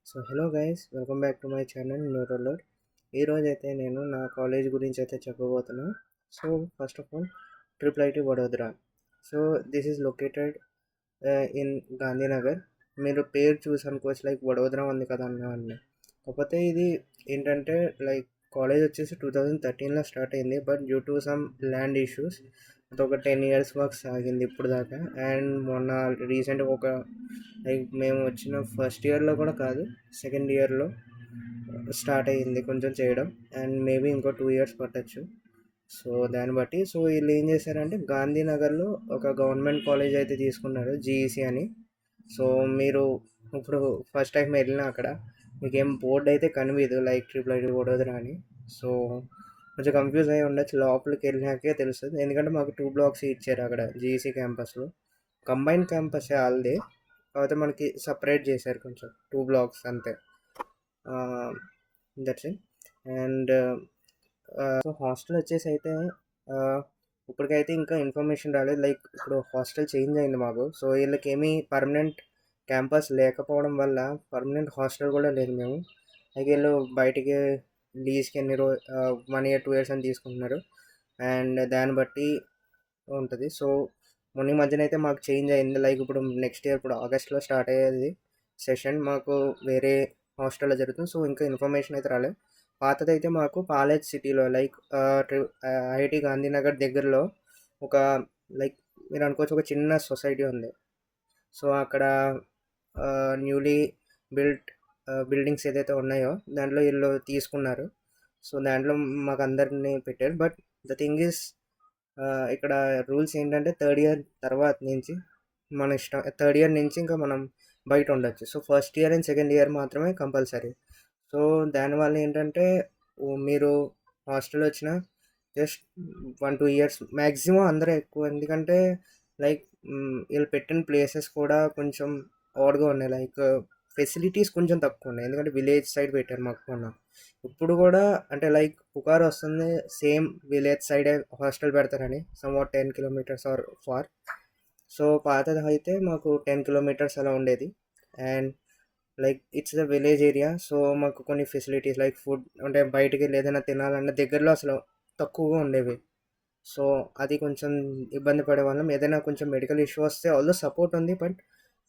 So hello guys, welcome back to my channel న్యూరోలర్. ఈరోజు అయితే నేను నా కాలేజ్ గురించి అయితే చెప్పబోతున్నా. So first of all, triple IT Vadodara. So this is located in Gandhinagar. మీరు పేరు చూసి అనుకోవచ్చు, లైక్ వడోదరా ఉంది కదా అన్న. కాకపోతే ఇది ఏంటంటే, లైక్ కాలేజ్ వచ్చేసి 2013లో స్టార్ట్ అయింది. But due to some land issues అది ఒక 10 years వరకు సాగింది ఇప్పుడు దాకా. అండ్ మొన్న రీసెంట్గా లైక్ మేము వచ్చిన ఫస్ట్ ఇయర్లో కూడా కాదు, సెకండ్ ఇయర్లో స్టార్ట్ అయ్యింది కొంచెం చేయడం. అండ్ మేబీ ఇంకో 2 years పట్టచ్చు. సో దాన్ని బట్టి వీళ్ళు ఏం చేశారంటే, గాంధీనగర్లో ఒక గవర్నమెంట్ కాలేజ్ అయితే తీసుకున్నారు, జీఈసీ అని. సో మీరు ఇప్పుడు ఫస్ట్ టైం వెళ్ళినా అక్కడ మీకేం బోర్డు అయితే కనిపించదు, లైక్ ట్రిపుల్ ఐటీ వడోదరా అని. సో కొంచెం కన్ఫ్యూజ్ అయ్యి ఉండొచ్చు, లోపలికి వెళ్ళినాకే తెలుస్తుంది. ఎందుకంటే మాకు 2 blocks ఇచ్చారు అక్కడ జీఈసీ క్యాంపస్లో. కంబైన్ క్యాంపస్ వాళ్ళది, కాకపోతే మనకి సపరేట్ చేశారు కొంచెం 2 blocks అంతే. That's it. And so hostel వచ్చేసి అయితే ఇప్పటికైతే ఇంకా ఇన్ఫర్మేషన్ రాలేదు. లైక్ ఇప్పుడు హాస్టల్ చేంజ్ అయింది మాకు. సో వీళ్ళకి ఏమీ పర్మనెంట్ క్యాంపస్ లేకపోవడం వల్ల పర్మనెంట్ హాస్టల్ కూడా లేదు మేము. లైక్ వీళ్ళు బయటికి లీజ్కి 1 year 2 years అని తీసుకుంటున్నారు. అండ్ దాన్ని బట్టి ఉంటుంది. సో మొన్న మధ్యన అయితే మాకు చేంజ్ అయింది. లైక్ ఇప్పుడు నెక్స్ట్ ఇయర్, ఇప్పుడు ఆగస్ట్లో స్టార్ట్ అయ్యేది సెషన్, మాకు వేరే హాస్టల్లో జరుగుతుంది. సో ఇంకా ఇన్ఫర్మేషన్ అయితే రాలేదు. పాతదైతే మాకు పాలేజ్ సిటీలో, లైక్ ఐఐటి గాంధీనగర్ దగ్గరలో ఒక, లైక్ మీరు అనుకోవచ్చు, ఒక చిన్న సొసైటీ ఉంది. సో అక్కడ న్యూలీ బిల్ట్ బిల్డింగ్స్ ఏదైతే ఉన్నాయో దాంట్లో వీళ్ళు తీసుకున్నారు. సో దాంట్లో మాకు అందరినీ పెట్టారు. బట్ ద థింగ్ ఈస్, ఇక్కడ రూల్స్ ఏంటంటే, థర్డ్ ఇయర్ తర్వాత నుంచి మన ఇష్టం. థర్డ్ ఇయర్ నుంచి ఇంకా మనం బయట ఉండొచ్చు. So first year and second year మాత్రమే కంపల్సరీ. సో దానివల్ల ఏంటంటే, మీరు హాస్టల్ వచ్చిన జస్ట్ 1-2 years మ్యాక్సిమం అందరూ ఎక్కువ. ఎందుకంటే లైక్ వీళ్ళు పెట్టిన ప్లేసెస్ కూడా కొంచెం ఆడ్గా ఉన్నాయి. లైక్ ఫెసిలిటీస్ కొంచెం తక్కువ ఉన్నాయి, ఎందుకంటే విలేజ్ సైడ్ పెట్టారు మాకు మొన్న. ఇప్పుడు కూడా అంటే లైక్ పుకార్ వస్తుంది, సేమ్ విలేజ్ సైడే హాస్టల్ పెడతారని, somewhat 10 kilometers are far. So పాతది అయితే మాకు 10 kilometers అలా ఉండేది. And like it's the village area. So మాకు కొన్ని ఫెసిలిటీస్ లైక్ ఫుడ్, అంటే బయటికి వెళ్ళి ఏదైనా తినాలన్న దగ్గరలో అసలు తక్కువగా ఉండేవి. సో అది కొంచెం ఇబ్బంది పడే వాళ్ళం. ఏదైనా కొంచెం మెడికల్ ఇష్యూ వస్తే ఆల్దో సపోర్ట్ ఉంది, బట్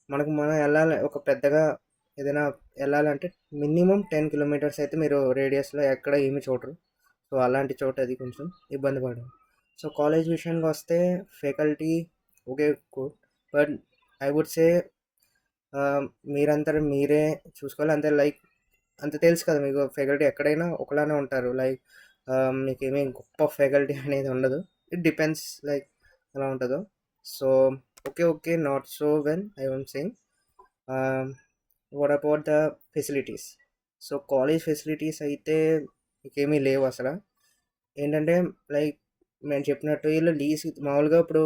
మనం వెళ్ళాలి, ఒక పెద్దగా ఏదైనా వెళ్ళాలంటే మినిమం 10 kilometers అయితే మీరు రేడియస్లో ఎక్కడ ఏమి చూడరు. సో అలాంటి చోట అది కొంచెం ఇబ్బంది పడడం. సో కాలేజ్ విషయానికి వస్తే faculty okay, good. But I would say మీరంతా మీరే చూసుకోవాలి అంతే. లైక్ అంత తెలుసు కదా మీకు, ఫ్యాకల్టీ ఎక్కడైనా ఒకలానే ఉంటారు. లైక్ మీకేమీ గొప్ప ఫ్యాకల్టీ అనేది ఉండదు. ఇట్ డిపెండ్స్ లైక్ ఎలా ఉంటుందో. So okay, not so well I won't saying. What about the facilities? So college facilities అయితే మీకేమీ లేవు అసలు. ఏంటంటే లైక్ నేను చెప్పినట్టు వీళ్ళు లీజ్ మామూలుగా ఇప్పుడు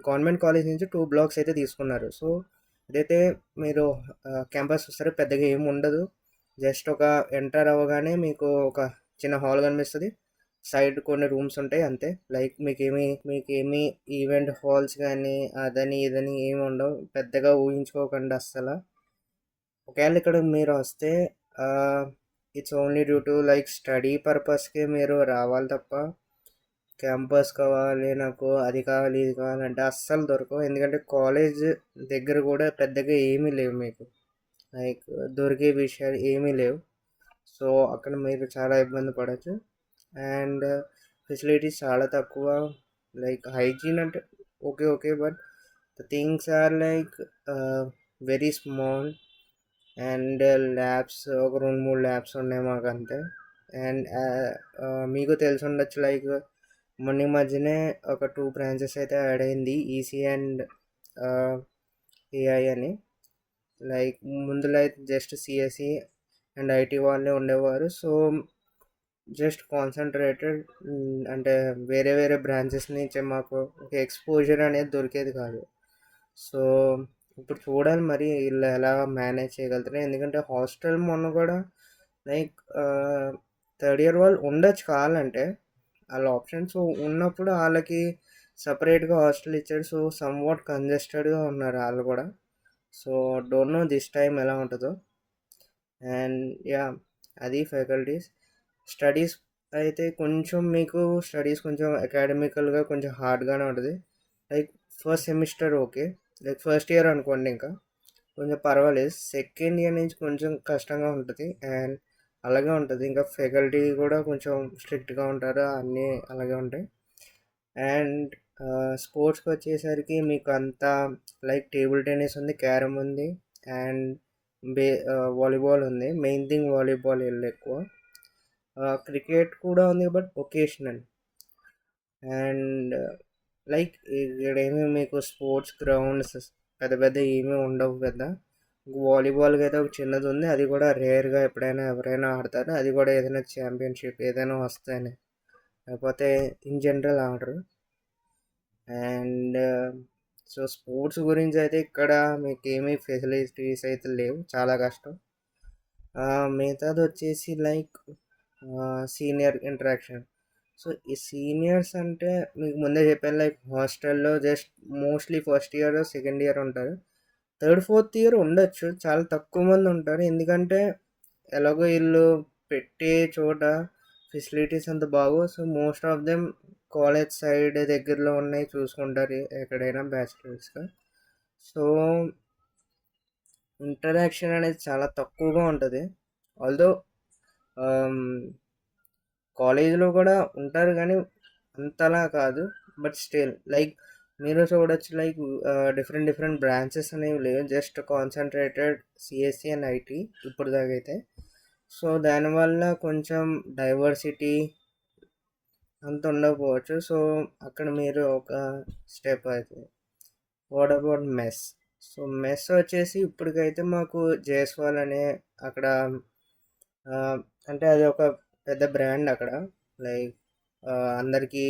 గవర్నమెంట్ కాలేజ్ నుంచి 2 blocks అయితే తీసుకున్నారు. సో ఇదైతే మీరు క్యాంపస్ వస్తారు, పెద్దగా ఏమి ఉండదు. జస్ట్ ఒక ఎంటర్ అవ్వగానే మీకు ఒక చిన్న హాల్ కనిపిస్తుంది, సైడ్ కొన్ని రూమ్స్ ఉంటాయి అంతే. లైక్ మీకేమీ ఈవెంట్ హాల్స్ కానీ అదని ఇదని ఏమి ఉండవు. పెద్దగా ఊహించుకోకండి అస్సలు. ఒకవేళ ఇక్కడ మీరు వస్తే it's only due to like study పర్పస్కి మీరు రావాలి తప్ప, క్యాంపస్ కావాలి నాకు, అది కావాలి ఇది కావాలంటే అస్సలు దొరకవు. ఎందుకంటే కాలేజ్ దగ్గర కూడా పెద్దగా ఏమీ లేవు మీకు, లైక్ దొరికే విషయాలు ఏమీ లేవు. సో అక్కడ మీరు చాలా ఇబ్బంది పడవచ్చు. అండ్ ఫెసిలిటీస్ చాలా తక్కువ. లైక్ హైజీన్ అంటే okay, but the things are like very small. And labs ఒక 2-3 ల్యాబ్స్ ఉన్నాయి మాకు అంతే. అండ్ మీకు తెలిసి ఉండొచ్చు, లైక్ మొన్న మధ్యనే ఒక 2 branches అయితే యాడ్ అయింది, ఈసీ అండ్ ఏఐ అని. లైక్ ముందులో అయితే జస్ట్ సిఎస్సి అండ్ ఐటీ వాళ్ళే ఉండేవారు. సో జస్ట్ కాన్సన్ట్రేటెడ్, అంటే వేరే వేరే బ్రాంచెస్ నుంచి మాకు ఒక ఎక్స్పోజర్ అనేది దొరికేది కాదు. సో ఇప్పుడు చూడాలి మరి వీళ్ళు ఎలా మేనేజ్ చేయగలుగుతారు. ఎందుకంటే హాస్టల్ మొన్న కూడా లైక్ థర్డ్ ఇయర్ వాళ్ళు ఉండొచ్చు కావాలంటే, వాళ్ళ ఆప్షన్స్ ఉన్నప్పుడు వాళ్ళకి సపరేట్గా హాస్టల్ ఇచ్చాడు. సో సమ్వాట్ కంజెస్టెడ్గా ఉన్నారు వాళ్ళు కూడా. So don't know this time ఎలా ఉంటుందో. అండ్ యా, అది ఫ్యాకల్టీస్. స్టడీస్ అయితే కొంచెం మీకు స్టడీస్ కొంచెం అకాడమికల్గా కొంచెం హార్డ్గానే ఉంటుంది. Like first semester okay, like first year అనుకోండి ఇంకా కొంచెం పర్వాలేదు. సెకండ్ ఇయర్ నుంచి కొంచెం కష్టంగా ఉంటుంది అండ్ అలాగే ఉంటుంది. ఇంకా ఫ్యాకల్టీ కూడా కొంచెం స్ట్రిక్ట్గా ఉంటారు, అన్నీ అలాగే ఉంటాయి. అండ్ స్పోర్ట్స్కి వచ్చేసరికి మీకు అంతా లైక్ టేబుల్ టెన్నిస్ ఉంది, క్యారమ్ ఉంది అండ్ వాలీబాల్ ఉంది. మెయిన్ థింగ్ వాలీబాల్ వెళ్ళి ఎక్కువ. క్రికెట్ కూడా ఉంది బట్ ఒకేషనల్. అండ్ లైక్ ఇక్కడేమి మీకు స్పోర్ట్స్ గ్రౌండ్స్ పెద్ద పెద్ద ఏమీ ఉండవు పెద్ద. వాలీబాల్కి అయితే ఒక చిన్నది ఉంది, అది కూడా రేర్గా ఎప్పుడైనా ఎవరైనా ఆడతారు, అది కూడా ఏదైనా ఛాంపియన్షిప్ ఏదైనా వస్తాయని, లేకపోతే ఇన్ జనరల్ ఆడరు. అండ్ సో స్పోర్ట్స్ గురించి అయితే ఇక్కడ మీకు ఏమీ ఫెసిలిటీస్ అయితే లేవు, చాలా కష్టం. మిగతాది వచ్చేసి లైక్ సీనియర్ ఇంటరాక్షన్. సో ఈ సీనియర్స్ అంటే మీకు ముందే చెప్పాను, లైక్ హాస్టల్లో just mostly first year second year ఉంటారు. థర్డ్ ఫోర్త్ ఇయర్ ఉండొచ్చు, చాలా తక్కువ మంది ఉంటారు. ఎందుకంటే ఎలాగో వీళ్ళు పెట్టే చోట ఫెసిలిటీస్ అంత బాగో. So most of them college side దగ్గరలో ఉన్నాయి చూసుకుంటారు ఎక్కడైనా బ్యాచిలర్స్గా. సో ఇంటరాక్షన్ అనేది చాలా తక్కువగా ఉంటుంది. ఆల్దో కాలేజీలో కూడా ఉంటారు కానీ అంతలా కాదు, బట్ స్టిల్ లైక్ మీరు చూడొచ్చు లైక్ డిఫరెంట్ డిఫరెంట్ బ్రాంచెస్ అనేవి లేవు, just concentrated CSC and IT ఇప్పుడు దాకా అయితే. సో దానివల్ల కొంచెం డైవర్సిటీ అంత ఉండకపోవచ్చు. సో అక్కడ మీరు ఒక స్టెప్ అవుతుంది. What about mess? So mess వచ్చేసి ఇప్పటికైతే మాకు జేఎస్వాల్ అనే అక్కడ అంటే అది ఒక పెద్ద బ్రాండ్ అక్కడ. లైక్ అందరికీ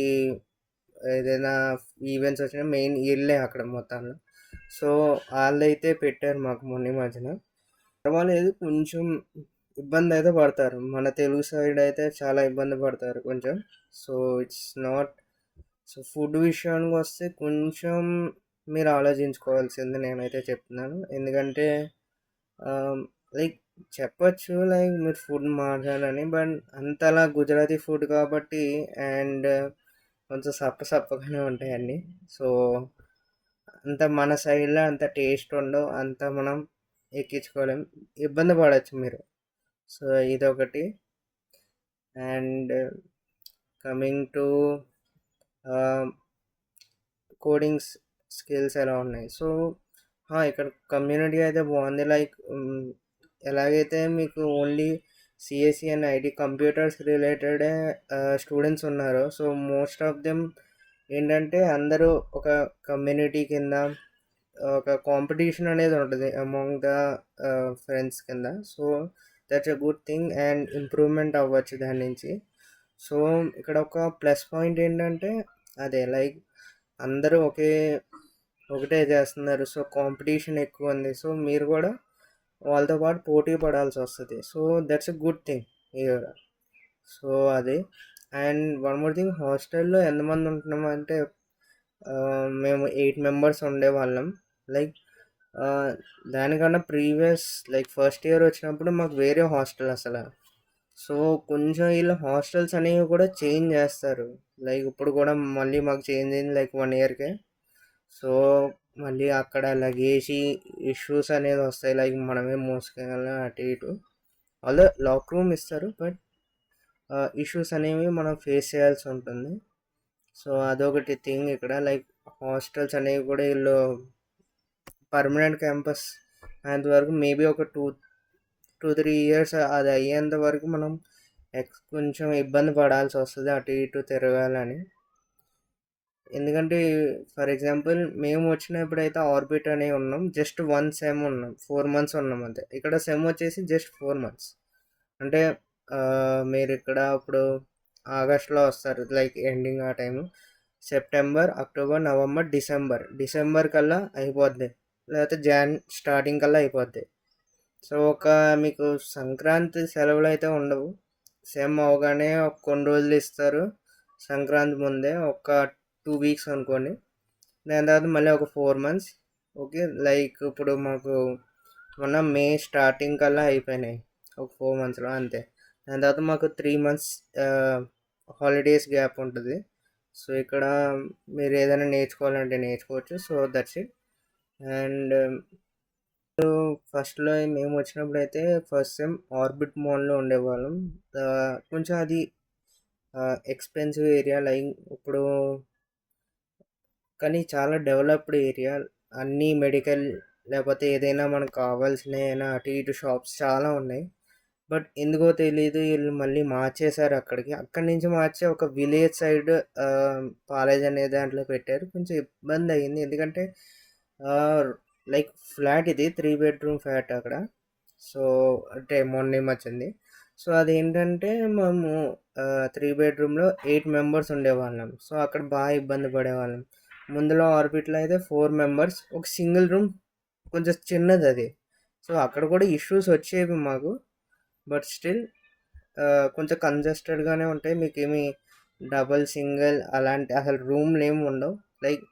ఏదైనా ఈవెంట్స్ వచ్చినా మెయిన్ వీళ్ళే అక్కడ మొత్తాన్ని. సో వాళ్ళైతే పెట్టారు మాకు మొన్న మధ్యన. పర్వాలేదు, కొంచెం ఇబ్బంది అయితే పడతారు. మన తెలుగు సైడ్ అయితే చాలా ఇబ్బంది పడతారు కొంచెం. So it's not. So food విషయానికి వస్తే కొంచెం మీరు ఆలోచించుకోవాల్సింది నేనైతే చెప్తున్నాను. ఎందుకంటే లైక్ చెప్పచ్చు లైక్ మీరు ఫుడ్ మాట్లాడాలని, బట్ అంతలా గుజరాతీ ఫుడ్ కాబట్టి అండ్ కొంచెం సప్పగానే ఉంటాయి అన్నీ. సో అంత మన సైడ్లో అంత టేస్ట్ ఉండవు, అంత మనం ఎక్కించుకోలేం, ఇబ్బంది పడవచ్చు మీరు. సో ఇదొకటి. And coming to codings skills ఎలా ఉన్నాయి? సో ఇక్కడ కమ్యూనిటీ అయితే బాగుంది. లైక్ ఎలాగైతే మీకు only CSC and IT computers related students ఉన్నారో, సో మోస్ట్ ఆఫ్ దెమ్ ఏంటంటే అందరూ ఒక కమ్యూనిటీ కింద ఒక కాంపిటీషన్ అనేది ఉంటుంది అమాంగ్ ద ఫ్రెండ్స్ కింద. So that's a good thing and improvement అవ్వచ్చు దాని నుంచి. సో ఇక్కడ ఒక ప్లస్ పాయింట్ ఏంటంటే అదే లైక్ అందరూ ఒకటే చేస్తున్నారు, సో కాంపిటీషన్ ఎక్కువ ఉంది. సో మీరు కూడా వాళ్ళతో పాటు పోటీ పడాల్సి వస్తుంది. So that's a good thing here. So అది. అండ్ వన్ మోర్ థింగ్, హాస్టల్లో ఎంతమంది ఉంటున్నామంటే మేము 8 మెంబర్స్ ఉండేవాళ్ళం. లైక్ దానికన్నా ప్రీవియస్ లైక్ ఫస్ట్ ఇయర్ వచ్చినప్పుడు మాకు వేరే హాస్టల్ అసలు. సో కొంచెం వీళ్ళు హాస్టల్స్ అనేవి కూడా చేంజ్ చేస్తారు. లైక్ ఇప్పుడు కూడా మళ్ళీ మాకు చేంజ్ అయింది లైక్ 1 ఇయర్కే. సో మళ్ళీ అక్కడ లగేజీ ఇష్యూస్ అనేది వస్తాయి, లైక్ మనమే మోసుకెళ్ళాలి అటు ఇటు. అలా లాక్ రూమ్ ఇస్తారు, బట్ ఇష్యూస్ అనేవి మనం ఫేస్ చేయాల్సి ఉంటుంది. సో అదొకటి థింగ్ ఇక్కడ. లైక్ హాస్టల్స్ అనేవి కూడా వీళ్ళు పర్మనెంట్ క్యాంపస్ అయ్యేంత వరకు మేబీ ఒక 2-3 ఇయర్స్ అది అయ్యేంత వరకు మనం కొంచెం ఇబ్బంది పడాల్సి వస్తుంది అటు ఇటు తిరగాలని. ఎందుకంటే ఫర్ ఎగ్జాంపుల్ మేము వచ్చినప్పుడైతే ఆర్బిట్ అనే ఉన్నాం, జస్ట్ 1 సెమ్ ఉన్నాం, 4 months ఉన్నాం అంతే. ఇక్కడ సెమ్ వచ్చేసి జస్ట్ 4 months. అంటే మీరు ఇక్కడ ఇప్పుడు ఆగస్ట్లో వస్తారు, లైక్ ఎండింగ్ ఆ time. September, October, November, December కల్లా అయిపోద్ది, లేకపోతే జాన్ స్టార్టింగ్ కల్లా అయిపోద్ది. సో మీకు సంక్రాంతి సెలవులు అయితే ఉండవు. సెమ్ అవగానే కొన్ని రోజులు ఇస్తారు, సంక్రాంతి ముందే ఒక 2 weeks అనుకోండి. దాని తర్వాత మళ్ళీ ఒక 4 months. ఓకే, లైక్ ఇప్పుడు మాకు మొన్న మే స్టార్టింగ్ కల్లా అయిపోయినాయి ఒక 4 మంత్స్లో అంతే. దాని తర్వాత మాకు 3 మంత్స్ హాలిడేస్ గ్యాప్ ఉంటుంది. సో ఇక్కడ మీరు ఏదైనా నేర్చుకోవాలంటే నేర్చుకోవచ్చు. So that's it. అండ్ ఫస్ట్లో మేము వచ్చినప్పుడు అయితే ఫస్ట్ సెమ్ ఆర్బిట్ మాల్లో ఉండేవాళ్ళం. కొంచెం అది ఎక్స్పెన్సివ్ ఏరియా, లైక్ ఇప్పుడు కానీ చాలా డెవలప్డ్ ఏరియా. అన్నీ మెడికల్ లేకపోతే ఏదైనా మనకు కావాల్సినైనా అటు ఇటు షాప్స్ చాలా ఉన్నాయి. బట్ ఎందుకో తెలీదు వీళ్ళు మళ్ళీ మార్చేశారు అక్కడికి. అక్కడి నుంచి మార్చి ఒక విలేజ్ సైడ్ కాలేజ్ అనే దాంట్లో పెట్టారు. కొంచెం ఇబ్బంది అయ్యింది, ఎందుకంటే లైక్ ఫ్లాట్ ఇది 3 బెడ్రూమ్ ఫ్లాట్ అక్కడ. సో అంటే మొన్న వచ్చింది. సో అదేంటంటే మేము 3 బెడ్రూమ్లో 8 మెంబర్స్ ఉండేవాళ్ళం. సో అక్కడ బాగా ఇబ్బంది పడేవాళ్ళం. ముందులో ఆర్బిట్లో అయితే 4 మెంబర్స్, ఒక సింగిల్ రూమ్, కొంచెం చిన్నది అది. సో అక్కడ కూడా ఇష్యూస్ వచ్చేవి మాకు. బట్ స్టిల్ కొంచెం కంజెస్టెడ్గానే ఉంటాయి. మీకు ఏమి డబల్ సింగిల్ అలాంటి అసలు రూమ్లు ఏమి ఉండవు. లైక్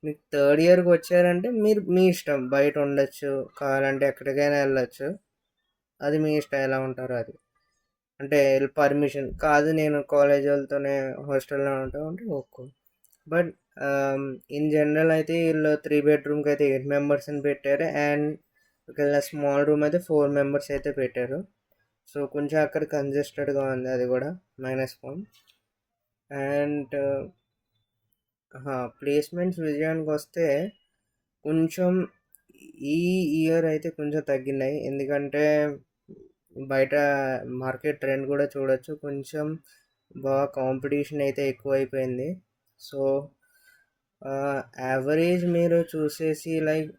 మీకు థర్డ్ ఇయర్కి వచ్చారంటే మీరు మీ ఇష్టం, బయట ఉండొచ్చు, కావాలంటే ఎక్కడికైనా వెళ్ళొచ్చు. అది మీ ఇష్టం ఎలా ఉంటారో అది. అంటే పర్మిషన్ కాదు, నేను కాలేజ్ వాళ్ళతోనే హాస్టల్లో ఉంటాం అంటే ఒక్కో. బట్ ఇన్ జనరల్ అయితే వీళ్ళు 3 బెడ్రూమ్కి అయితే 8 మెంబర్స్ అని పెట్టారు. అండ్ ఒకవేళ స్మాల్ రూమ్ అయితే 4 మెంబర్స్ అయితే పెట్టారు. సో కొంచెం అక్కడ కంజెస్టెడ్గా ఉంది, అది కూడా -1. అండ్ ప్లేస్మెంట్స్ విజయానికి వస్తే కొంచెం ఈ ఇయర్ అయితే కొంచెం తగ్గినాయి. ఎందుకంటే బయట మార్కెట్ ట్రెండ్ కూడా చూడొచ్చు, కొంచెం బాగా కాంపిటీషన్ అయితే ఎక్కువైపోయింది. సో యావరేజ్ మీరు చూసేసి లైక్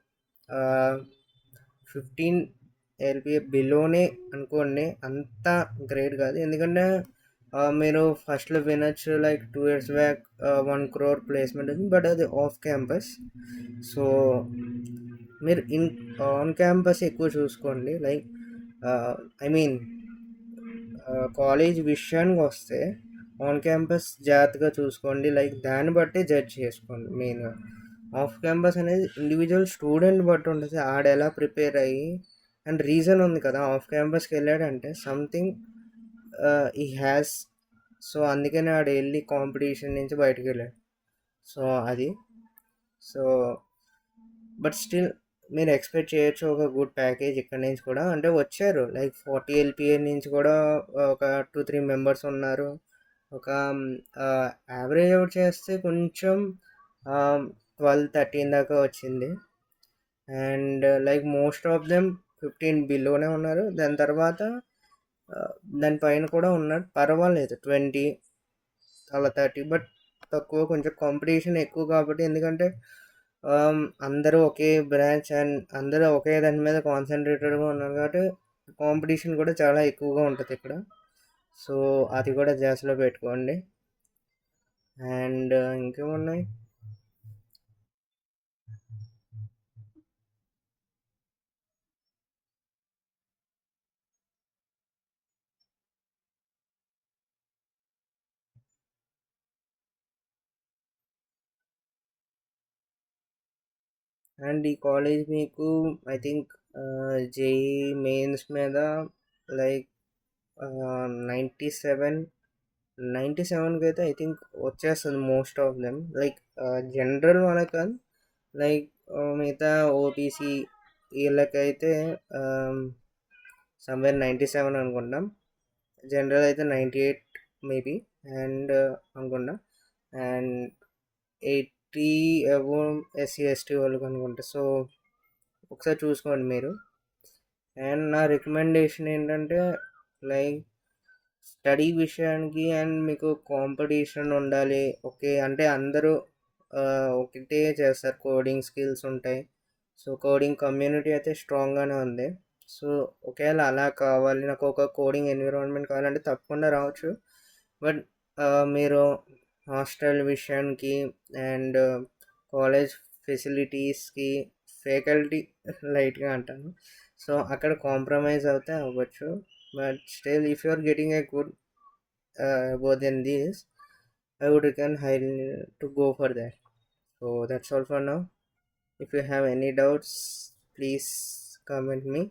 15 LPA బిలోనే అనుకోండి, అంత గ్రేట్ కాదు. ఎందుకంటే మీరు ఫస్ట్లో వినొచ్చు like 2 years back 1 crore placement ఉంది, బట్ అది ఆఫ్ క్యాంపస్. సో మీరు ఆన్ క్యాంపస్ ఎక్కువ చూసుకోండి. లైక్ ఐ మీన్ కాలేజ్ విషయానికి వస్తే ఆన్ క్యాంపస్ జాగ్రత్తగా చూసుకోండి. లైక్ దాన్ని బట్టి జడ్జ్ చేసుకోండి. మెయిన్గా ఆఫ్ క్యాంపస్ అనేది ఇండివిజువల్ స్టూడెంట్ బట్టి ఉంటుంది, ఆడ ఎలా ప్రిపేర్ అయ్యి. అండ్ రీజన్ ఉంది కదా, ఆఫ్ క్యాంపస్కి వెళ్ళాడంటే సంథింగ్ ఈ హ్యాస్. సో అందుకనే ఆడ వెళ్ళి కాంపిటీషన్ నుంచి బయటకు వెళ్ళాడు. సో అది. సో బట్ స్టిల్ మీరు ఎక్స్పెక్ట్ చేయొచ్చు ఒక గుడ్ ప్యాకేజ్ ఇక్కడ నుంచి కూడా. అంటే వచ్చారు లైక్ 40 LPA నుంచి కూడా ఒక 2-3 మెంబర్స్ ఉన్నారు. ఒక యావరేజ్ అవుట్ చేస్తే కొంచెం 12-13 దాకా వచ్చింది. And like most of them 15 బిలోనే ఉన్నారు. దాని తర్వాత దానిపైన కూడా ఉన్నారు, పర్వాలేదు 20 అలా 30. బట్ తక్కువ, కొంచెం కాంపిటీషన్ ఎక్కువ కాబట్టి. ఎందుకంటే అందరూ ఒకే బ్రాంచ్ అండ్ అందరూ ఒకే దాని మీద కాన్సన్ట్రేటెడ్గా ఉన్నారు కాబట్టి కాంపిటీషన్ కూడా చాలా ఎక్కువగా ఉంటుంది ఇక్కడ. సో అది కూడా జాస్లో పెట్టుకోండి. అండ్ ఇంకేమున్నాయి, అండ్ ఈ కాలేజ్ మీకు ఐ థింక్ జేఈ మెయిన్స్ మీద లైక్ 97కి అయితే ఐ థింక్ వచ్చేస్తుంది most of them. Like general వాళ్ళకి కాదు, లైక్ మిగతా ఓబీసీ వీళ్ళకైతే సమ్వేర్ 97 అనుకుంటాం. జనరల్ అయితే 98 మేబీ అండ్ అనుకుంటా. అండ్ 80 అబోవ్ SC/ST వాళ్ళకి అనుకుంటా. సో ఒకసారి చూసుకోండి మీరు. అండ్ నా రికమెండేషన్ ఏంటంటే లైక్ స్టడీ విషయానికి అండ్ మీకు కాంపిటీషన్ ఉండాలి. ఓకే అంటే అందరూ ఒకటే చేస్తారు, కోడింగ్ స్కిల్స్ ఉంటాయి. సో కోడింగ్ కమ్యూనిటీ అయితే స్ట్రాంగ్గానే ఉంది. సో ఒకవేళ అలా కావాలి, నాకు ఒక కోడింగ్ ఎన్విరాన్మెంట్ కావాలంటే తప్పకుండా రావచ్చు. బట్ మీరు హాస్టల్ విషయానికి అండ్ కాలేజ్ ఫెసిలిటీస్కి, ఫ్యాకల్టీ లైట్గా అంటాను, సో అక్కడ కాంప్రమైజ్ అవుతే అవ్వచ్చు. But still, if you are getting a good more than this, I would recommend highly to go for that. So that's all for now. If you have any doubts, please comment me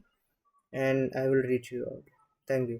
and I will reach you out. Thank you.